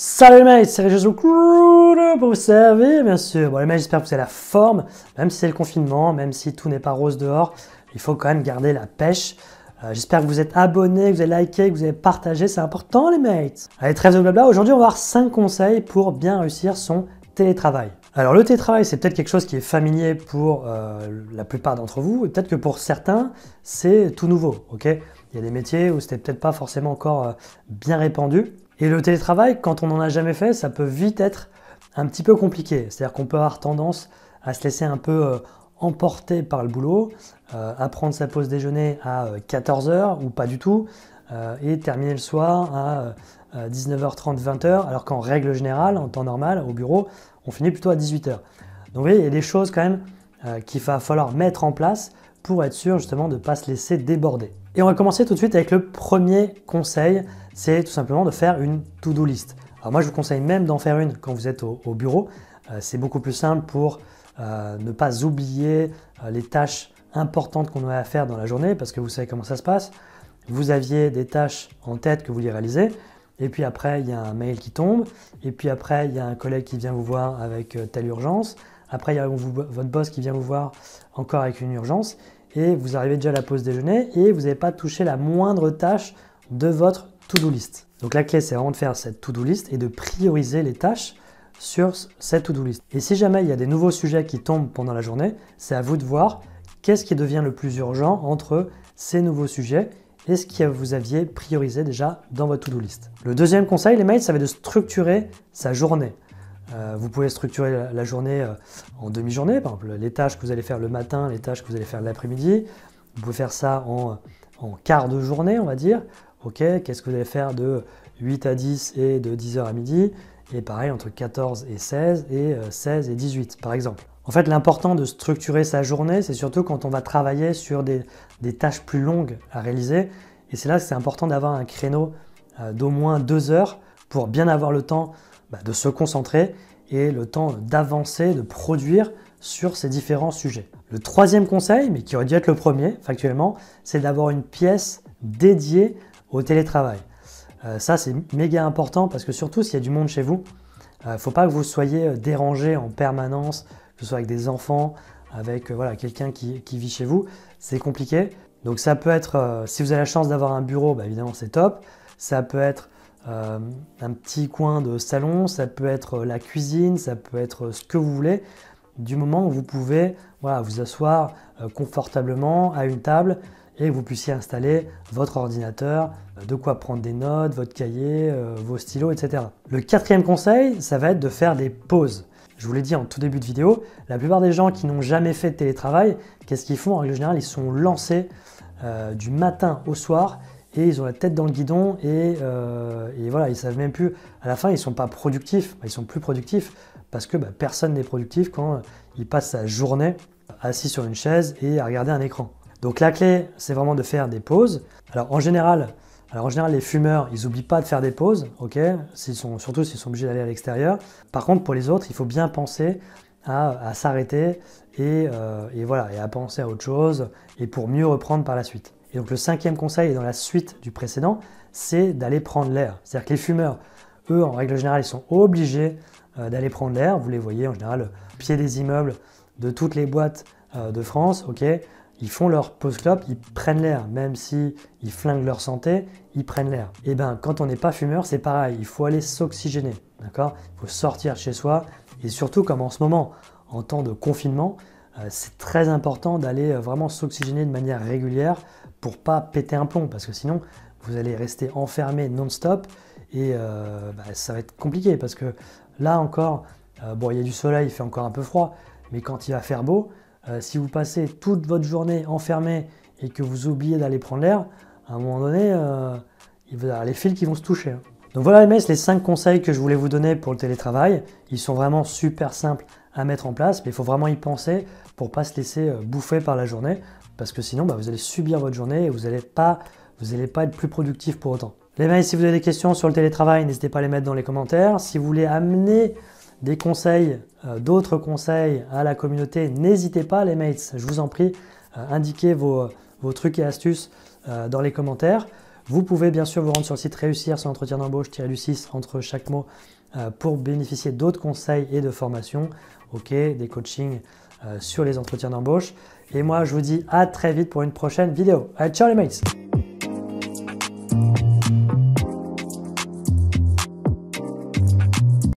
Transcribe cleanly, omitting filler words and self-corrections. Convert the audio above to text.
Salut les mates, c'est Régis pour vous servir, bien sûr. Bon les mates, j'espère que vous avez la forme, même si c'est le confinement, même si tout n'est pas rose dehors, il faut quand même garder la pêche. J'espère que vous êtes abonnés, que vous avez liké, que vous avez partagé, c'est important les mates. Allez, trêve de blabla, aujourd'hui on va voir 5 conseils pour bien réussir son télétravail. Alors le télétravail, c'est peut-être quelque chose qui est familier pour la plupart d'entre vous, et peut-être que pour certains, c'est tout nouveau, ok? Il y a des métiers où c'était peut-être pas forcément encore bien répandu. Et le télétravail, quand on n'en a jamais fait, ça peut vite être un petit peu compliqué. C'est-à-dire qu'on peut avoir tendance à se laisser un peu emporter par le boulot, à prendre sa pause déjeuner à 14 h ou pas du tout, et terminer le soir à 19h30, 20h, alors qu'en règle générale, en temps normal, au bureau, on finit plutôt à 18 h. Donc vous voyez, il y a des choses quand même qu'il va falloir mettre en place pour être sûr justement de ne pas se laisser déborder. Et on va commencer tout de suite avec le premier conseil, c'est tout simplement de faire une to-do list. Alors moi je vous conseille même d'en faire une quand vous êtes au bureau, c'est beaucoup plus simple pour ne pas oublier les tâches importantes qu'on a à faire dans la journée, parce que vous savez comment ça se passe, vous aviez des tâches en tête que vous vouliez réaliser, et puis après il y a un mail qui tombe, et puis après il y a un collègue qui vient vous voir avec telle urgence, après il y a votre boss qui vient vous voir encore avec une urgence, et vous arrivez déjà à la pause déjeuner et vous n'avez pas touché la moindre tâche de votre to-do list. Donc la clé, c'est vraiment de faire cette to-do list et de prioriser les tâches sur cette to-do list. Et si jamais il y a des nouveaux sujets qui tombent pendant la journée, c'est à vous de voir qu'est-ce qui devient le plus urgent entre ces nouveaux sujets et ce que vous aviez priorisé déjà dans votre to-do list. Le deuxième conseil, les mails, ça va être de structurer sa journée. Vous pouvez structurer la journée en demi-journée, par exemple les tâches que vous allez faire le matin, les tâches que vous allez faire l'après-midi. Vous pouvez faire ça en quart de journée, on va dire. Ok, qu'est-ce que vous allez faire de 8 à 10 et de 10h à midi, et pareil entre 14 et 16 et 16 et 18 par exemple. En fait, l'important de structurer sa journée, c'est surtout quand on va travailler sur des tâches plus longues à réaliser. Et c'est là que c'est important d'avoir un créneau d'au moins 2 heures pour bien avoir le temps de se concentrer et le temps d'avancer, de produire sur ces différents sujets. Le troisième conseil, mais qui aurait dû être le premier factuellement, c'est d'avoir une pièce dédiée au télétravail. Ça, c'est méga important parce que surtout s'il y a du monde chez vous, il ne faut pas que vous soyez dérangé en permanence, que ce soit avec des enfants, avec quelqu'un qui vit chez vous. C'est compliqué. Donc ça peut être, si vous avez la chance d'avoir un bureau, évidemment c'est top. Ça peut être un petit coin de salon, ça peut être la cuisine, ça peut être ce que vous voulez, du moment où vous pouvez vous asseoir confortablement à une table et que vous puissiez installer votre ordinateur, de quoi prendre des notes, votre cahier, vos stylos, etc. Le quatrième conseil, ça va être de faire des pauses. Je vous l'ai dit en tout début de vidéo, la plupart des gens qui n'ont jamais fait de télétravail, qu'est-ce qu'ils font? En règle générale, ils sont lancés du matin au soir et ils ont la tête dans le guidon et voilà, ils ne savent même plus. À la fin, ils ne sont pas productifs, ils sont plus productifs parce que personne n'est productif quand il passe sa journée assis sur une chaise et à regarder un écran. Donc la clé, c'est vraiment de faire des pauses. Alors en général, les fumeurs, ils n'oublient pas de faire des pauses, ok, surtout s'ils sont obligés d'aller à l'extérieur. Par contre, pour les autres, il faut bien penser à s'arrêter et à penser à autre chose et pour mieux reprendre par la suite. Et donc le cinquième conseil est dans la suite du précédent, c'est d'aller prendre l'air. C'est-à-dire que les fumeurs, eux, en règle générale, ils sont obligés d'aller prendre l'air. Vous les voyez en général au pied des immeubles de toutes les boîtes de France, ok. Ils font leur pause clope, ils prennent l'air, même si ils flinguent leur santé, ils prennent l'air. Et quand on n'est pas fumeur, c'est pareil, il faut aller s'oxygéner, d'accord? Il faut sortir de chez soi et surtout comme en ce moment, en temps de confinement, c'est très important d'aller vraiment s'oxygéner de manière régulière pour pas péter un plomb parce que sinon vous allez rester enfermé non-stop et ça va être compliqué parce que là encore, il y a du soleil, il fait encore un peu froid, mais quand il va faire beau, si vous passez toute votre journée enfermé et que vous oubliez d'aller prendre l'air, à un moment donné, il va y avoir les fils qui vont se toucher. Donc voilà les mecs, les 5 conseils que je voulais vous donner pour le télétravail. Ils sont vraiment super simples à mettre en place, mais il faut vraiment y penser pour ne pas se laisser bouffer par la journée, parce que sinon vous allez subir votre journée et vous n'allez pas être plus productif pour autant. Les mecs, si vous avez des questions sur le télétravail, n'hésitez pas à les mettre dans les commentaires. Si vous voulez amener des conseils, d'autres conseils à la communauté, n'hésitez pas les mates, je vous en prie, indiquez vos trucs et astuces dans les commentaires. Vous pouvez bien sûr vous rendre sur le site réussir son entretien d'embauche-du-6 entre chaque mot pour bénéficier d'autres conseils et de formations, ok, des coachings sur les entretiens d'embauche. Et moi, je vous dis à très vite pour une prochaine vidéo. Allez, ciao les mates!